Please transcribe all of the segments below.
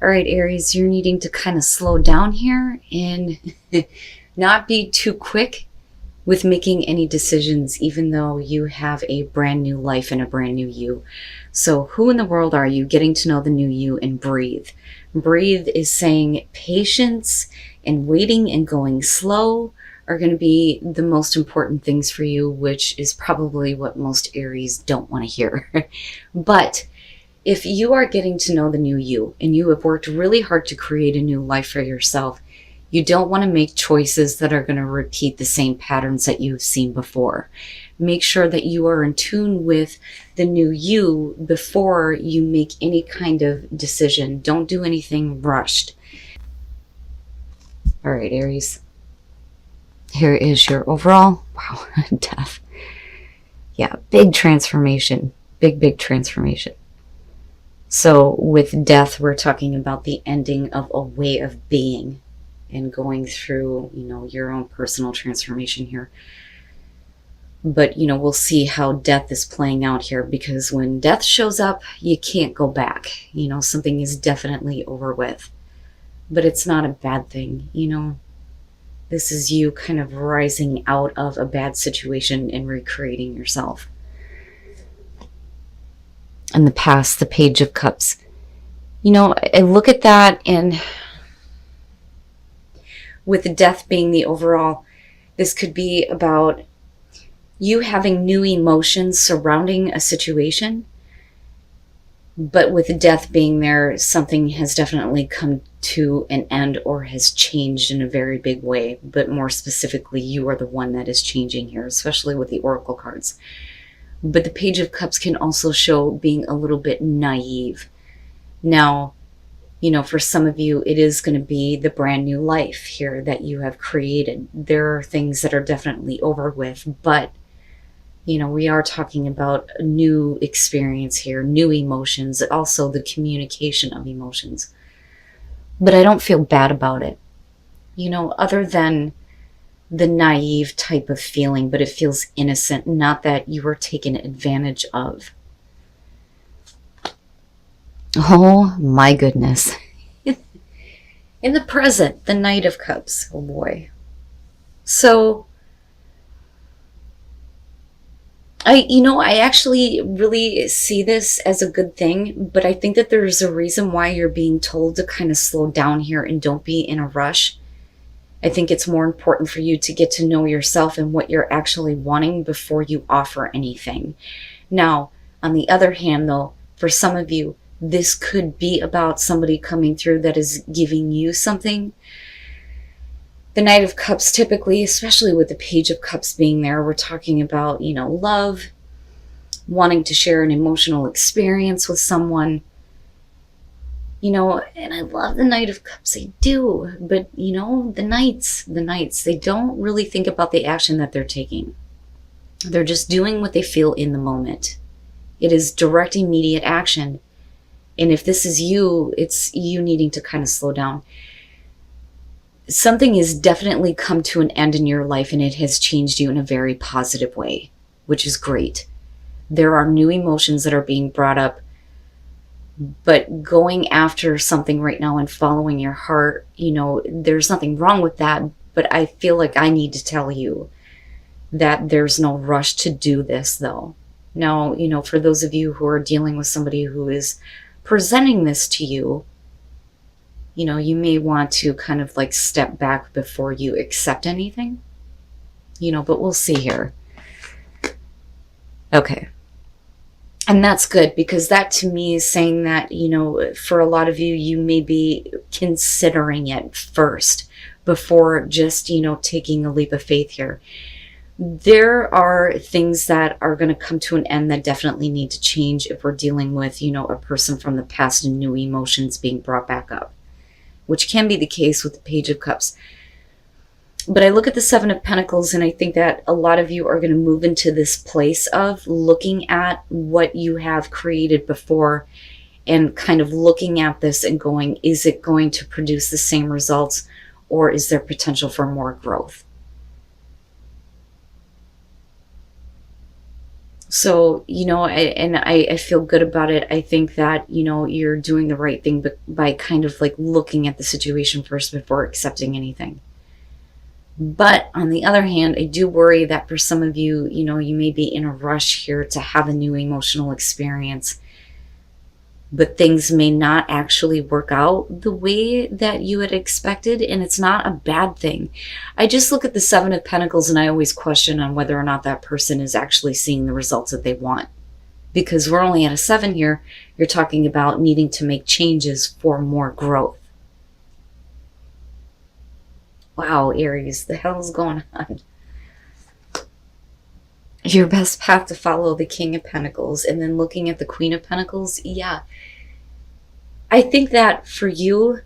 All right, Aries, you're needing to kind of slow down here and not be too quick with making any decisions, even though you have a brand new life and a brand new you. So who in the world are you? Getting to know the new you and breathe. Breathe is saying patience and waiting and going slow are going to be the most important things for you, which is probably what most Aries don't want to hear. But if you are getting to know the new you and you have worked really hard to create a new life for yourself, you don't want to make choices that are going to repeat the same patterns that you've seen before. Make sure that you are in tune with the new you before you make any kind of decision. Don't do anything rushed. All right, Aries. Here is your overall. Wow, death. Yeah, big transformation. Big transformation. So with death, we're talking about the ending of a way of being and going through, your own personal transformation here. But, we'll see how death is playing out here, because when death shows up, you can't go back. Something is definitely over with. But it's not a bad thing, This is you kind of rising out of a bad situation and recreating yourself. And the past, the Page of Cups. I look at that, and with death being the overall, this could be about you having new emotions surrounding a situation. But with death being there, something has definitely come to an end or has changed in a very big way. But more specifically, you are the one that is changing here, especially with the Oracle cards. But the Page of Cups can also show being a little bit naive. Now, for some of you, it is going to be the brand new life here that you have created. There are things that are definitely over with, but, we are talking about a new experience here, new emotions, also the communication of emotions. But I don't feel bad about it, other than the naive type of feeling, but it feels innocent, not that you were taken advantage of. Oh my goodness. In the present, the Knight of Cups. Oh boy. So, I actually really see this as a good thing, but I think that there's a reason why you're being told to kind of slow down here and don't be in a rush. I think it's more important for you to get to know yourself and what you're actually wanting before you offer anything. Now, on the other hand, though, for some of you, this could be about somebody coming through that is giving you something. The Knight of Cups, typically, especially with the Page of Cups being there, we're talking about, love, wanting to share an emotional experience with someone. And I love the Knight of Cups, I do. But, the Knights, they don't really think about the action that they're taking. They're just doing what they feel in the moment. It is direct, immediate action. And if this is you, it's you needing to kind of slow down. Something has definitely come to an end in your life, and it has changed you in a very positive way, which is great. There are new emotions that are being brought up, but going after something right now and following your heart, there's nothing wrong with that. But I feel like I need to tell you that there's no rush to do this, though. Now, for those of you who are dealing with somebody who is presenting this to you, you may want to kind of like step back before you accept anything, but we'll see here. Okay. And that's good, because that to me is saying that, for a lot of you, you may be considering it first before just, taking a leap of faith here. There are things that are going to come to an end that definitely need to change if we're dealing with, a person from the past and new emotions being brought back up, which can be the case with the Page of Cups. But I look at the Seven of Pentacles, and I think that a lot of you are going to move into this place of looking at what you have created before and kind of looking at this and going, is it going to produce the same results, or is there potential for more growth? So, I feel good about it. I think that, you're doing the right thing, but by kind of like looking at the situation first before accepting anything. But on the other hand, I do worry that for some of you, you may be in a rush here to have a new emotional experience, but things may not actually work out the way that you had expected, and it's not a bad thing. I just look at the Seven of Pentacles and I always question on whether or not that person is actually seeing the results that they want. Because we're only at a 7 here, you're talking about needing to make changes for more growth. Wow, Aries, the hell's going on? Your best path to follow the King of Pentacles, and then looking at the Queen of Pentacles, yeah. I think that for you,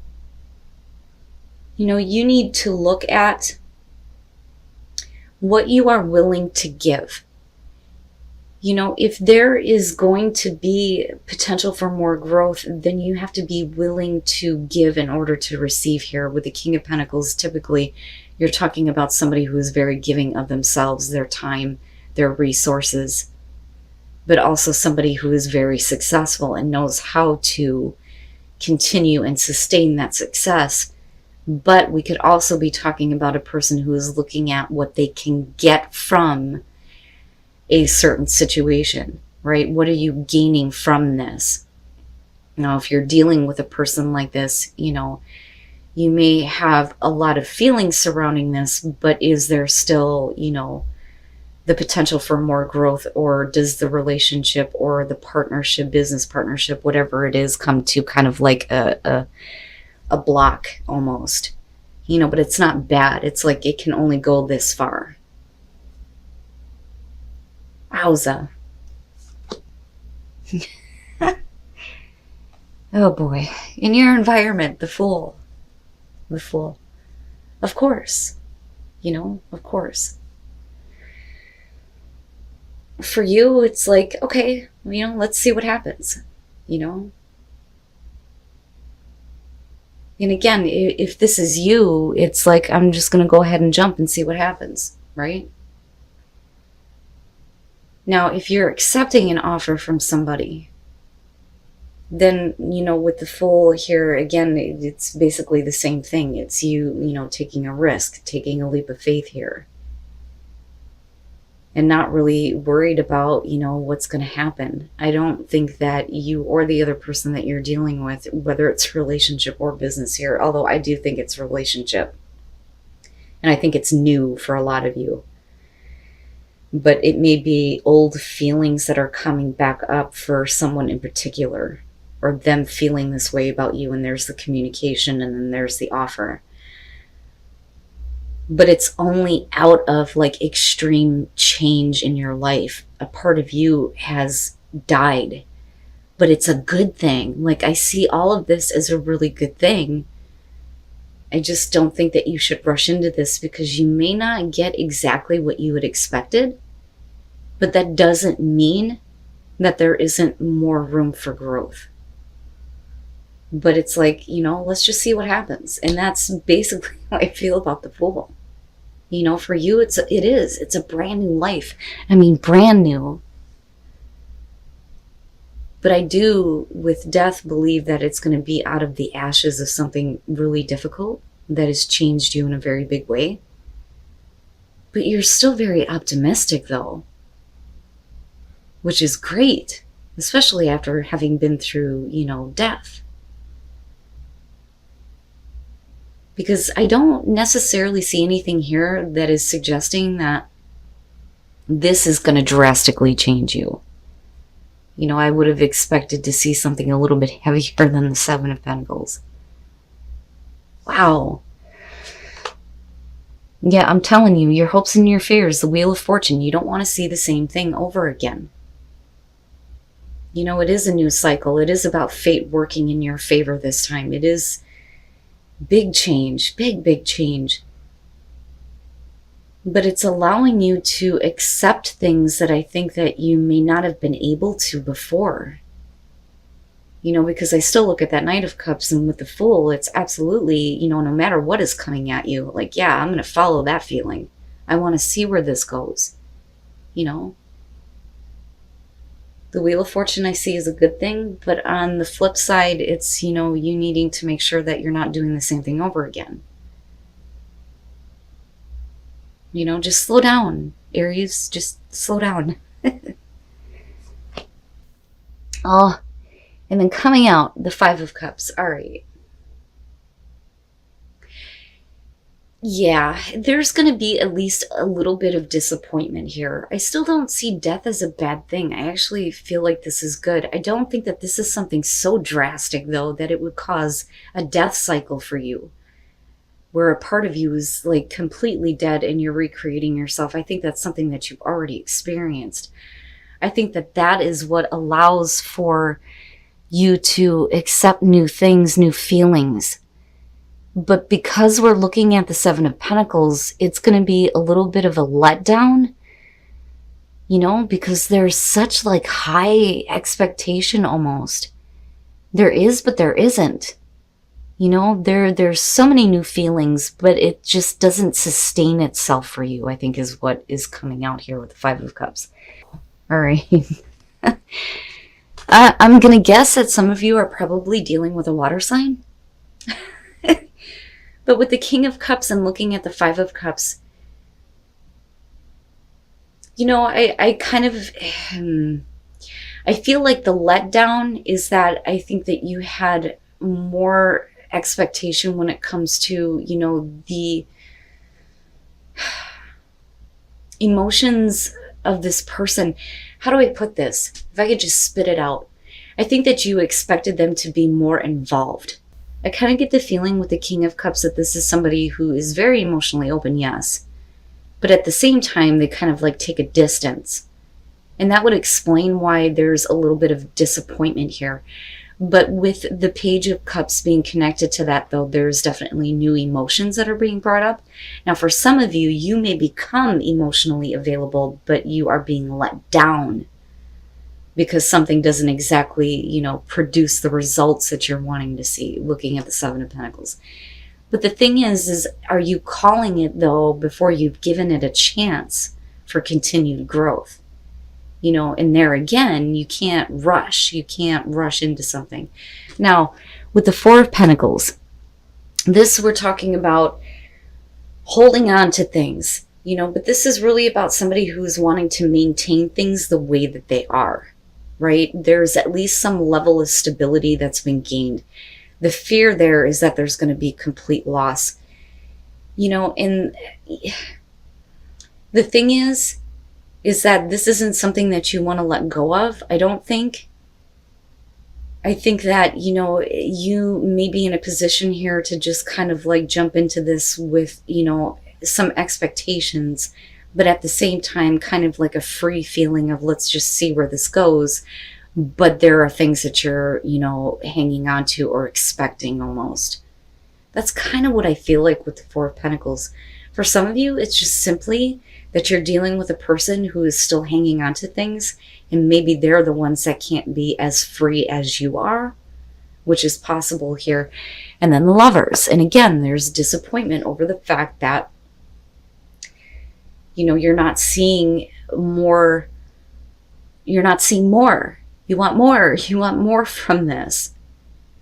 you need to look at what you are willing to give. If there is going to be potential for more growth, then you have to be willing to give in order to receive here. With the King of Pentacles, typically you're talking about somebody who is very giving of themselves, their time, their resources, but also somebody who is very successful and knows how to continue and sustain that success. But we could also be talking about a person who is looking at what they can get from a certain situation, right? What are you gaining from this? Now, if you're dealing with a person like this, you may have a lot of feelings surrounding this, but is there still, the potential for more growth, or does the relationship or the partnership, business partnership, whatever it is, come to kind of like a block almost, but it's not bad. It's like it can only go this far. Wowza. Oh boy. In your environment, the Fool. The Fool. Of course. Of course. For you, it's like, okay, let's see what happens. And again, if this is you, it's like, I'm just going to go ahead and jump and see what happens, right? Now, if you're accepting an offer from somebody, then, with the Fool here, again, it's basically the same thing. It's you, taking a risk, taking a leap of faith here. And not really worried about, what's going to happen. I don't think that you or the other person that you're dealing with, whether it's relationship or business here, although I do think it's relationship. And I think it's new for a lot of you. But it may be old feelings that are coming back up for someone in particular, or them feeling this way about you, and there's the communication, and then there's the offer. But it's only out of like extreme change in your life. A part of you has died, but it's a good thing. Like, I see all of this as a really good thing. I just don't think that you should rush into this, because you may not get exactly what you had expected, but that doesn't mean that there isn't more room for growth. But it's like, let's just see what happens. And that's basically how I feel about the Fool. For you, it's a brand new life. I mean, brand new. But I do, with death, believe that it's going to be out of the ashes of something really difficult that has changed you in a very big way. But you're still very optimistic, though, which is great, especially after having been through, death. Because I don't necessarily see anything here that is suggesting that this is going to drastically change you. I would have expected to see something a little bit heavier than the Seven of Pentacles. Wow. Yeah, I'm telling you, your hopes and your fears, the Wheel of Fortune, you don't want to see the same thing over again. It is a new cycle. It is about fate working in your favor this time. It is big change, big change. But it's allowing you to accept things that I think that you may not have been able to before. Because I still look at that Knight of Cups, and with the Fool, it's absolutely, no matter what is coming at you, like, yeah, I'm going to follow that feeling. I want to see where this goes. The Wheel of Fortune I see is a good thing, but on the flip side, it's, you needing to make sure that you're not doing the same thing over again. Just slow down, Aries. Just slow down. Oh, and then coming out, the Five of Cups. All right. Yeah, there's going to be at least a little bit of disappointment here. I still don't see death as a bad thing. I actually feel like this is good. I don't think that this is something so drastic, though, that it would cause a death cycle for you, where a part of you is like completely dead and you're recreating yourself. I think that's something that you've already experienced. I think that that is what allows for you to accept new things, new feelings. But because we're looking at the Seven of Pentacles, it's going to be a little bit of a letdown, because there's such like high expectation almost. There is, but there isn't. There's so many new feelings, but it just doesn't sustain itself for you, I think is what is coming out here with the Five of Cups. All right. I'm going to guess that some of you are probably dealing with a water sign. But with the King of Cups and looking at the Five of Cups, I kind of, I feel like the letdown is that I think that you had more expectation when it comes to, the emotions of this person. How do I put this? If I could just spit it out. I think that you expected them to be more involved. I kind of get the feeling with the King of Cups that this is somebody who is very emotionally open, yes. But at the same time, they kind of like take a distance. And that would explain why there's a little bit of disappointment here. But with the Page of Cups being connected to that, though, there's definitely new emotions that are being brought up. Now, for some of you, you may become emotionally available, but you are being let down because something doesn't exactly, produce the results that you're wanting to see, looking at the Seven of Pentacles. But the thing is are you calling it, though, before you've given it a chance for continued growth? And there again, you can't rush. You can't rush into something. Now, with the Four of Pentacles, this we're talking about holding on to things, but this is really about somebody who's wanting to maintain things the way that they are, right? There's at least some level of stability that's been gained. The fear there is that there's going to be complete loss, and the thing is that this isn't something that you want to let go of, I don't think. I think that, you may be in a position here to just kind of like jump into this with, some expectations, but at the same time, kind of like a free feeling of let's just see where this goes. But there are things that you're, hanging on to or expecting almost. That's kind of what I feel like with the Four of Pentacles. For some of you, it's just simply that you're dealing with a person who is still hanging on to things, and maybe they're the ones that can't be as free as you are, which is possible here. And then the Lovers. And again, there's disappointment over the fact that, you're not seeing more. You're not seeing more. You want more. You want more from this.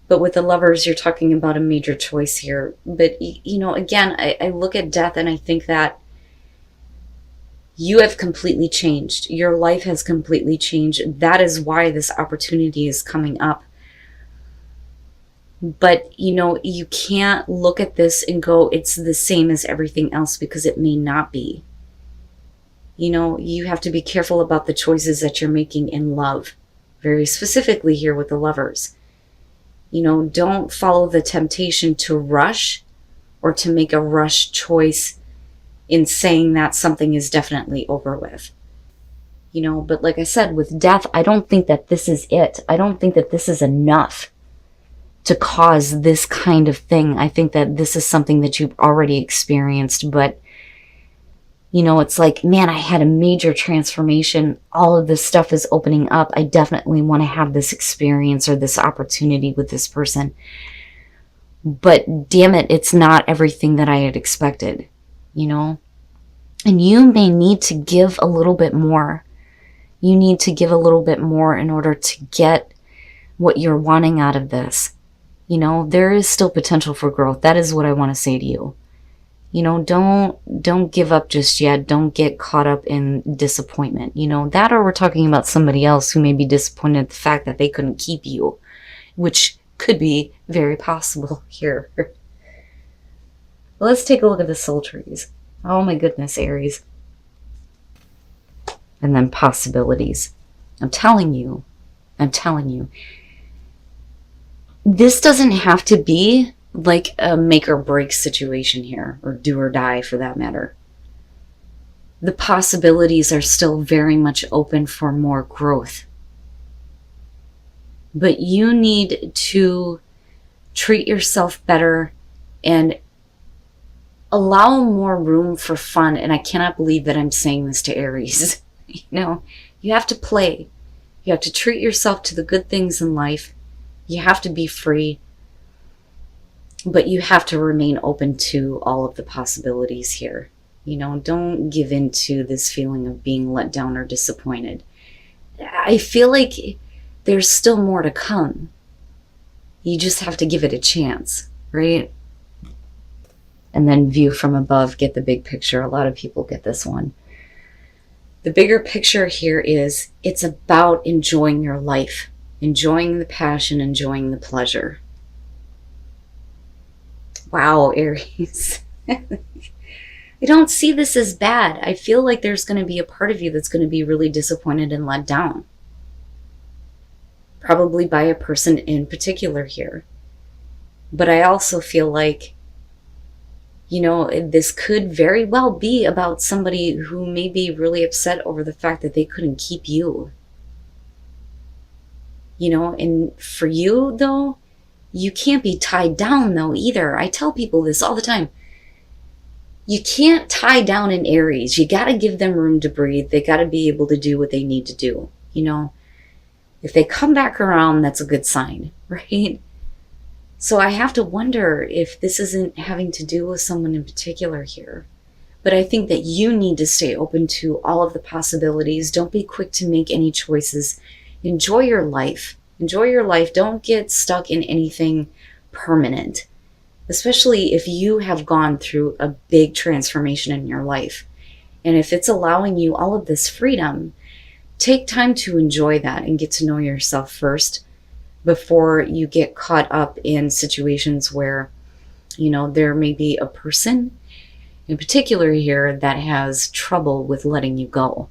But with the Lovers, you're talking about a major choice here. But, again, I look at death and I think that you have completely changed. Your life has completely changed. That is why this opportunity is coming up. But, you can't look at this and go, it's the same as everything else, because it may not be. You have to be careful about the choices that you're making in love. Very specifically here with the Lovers. Don't follow the temptation to rush or to make a rush choice in saying that something is definitely over with. But like I said, with death, I don't think that this is it. I don't think that this is enough to cause this kind of thing. I think that this is something that you've already experienced, but it's like, man, I had a major transformation. All of this stuff is opening up. I definitely want to have this experience or this opportunity with this person. But damn it, it's not everything that I had expected, And you may need to give a little bit more. You need to give a little bit more in order to get what you're wanting out of this. You know, there is still potential for growth. That is what I want to say to you. You know, don't give up just yet. Don't get caught up in disappointment. You know, that, or we're talking about somebody else who may be disappointed at the fact that they couldn't keep you, which could be very possible here. Let's take a look at the soul trees. Oh my goodness, Aries. And then possibilities. I'm telling you, this doesn't have to be like a make or break situation here, or do or die for that matter. The possibilities are still very much open for more growth. But you need to treat yourself better and allow more room for fun. And I cannot believe that I'm saying this to Aries. You know, you have to play. You have to treat yourself to the good things in life. You have to be free. But you have to remain open to all of the possibilities here. You know, don't give in to this feeling of being let down or disappointed. I feel like there's still more to come. You just have to give it a chance, right? And then view from above, get the big picture. A lot of people get this one. The bigger picture here is it's about enjoying your life, enjoying the passion, enjoying the pleasure. Wow, Aries. I don't see this as bad. I feel like there's going to be a part of you that's going to be really disappointed and let down. Probably by a person in particular here. But I also feel like, you know, this could very well be about somebody who may be really upset over the fact that they couldn't keep you. You know, and for you, though, you can't be tied down, though, either. I tell people this all the time. You can't tie down an Aries. You got to give them room to breathe. They got to be able to do what they need to do. You know, if they come back around, that's a good sign, right? So I have to wonder if this isn't having to do with someone in particular here. But I think that you need to stay open to all of the possibilities. Don't be quick to make any choices. Enjoy your life. Enjoy your life. Don't get stuck in anything permanent, especially if you have gone through a big transformation in your life. And if it's allowing you all of this freedom, take time to enjoy that and get to know yourself first before you get caught up in situations where, you know, there may be a person in particular here that has trouble with letting you go.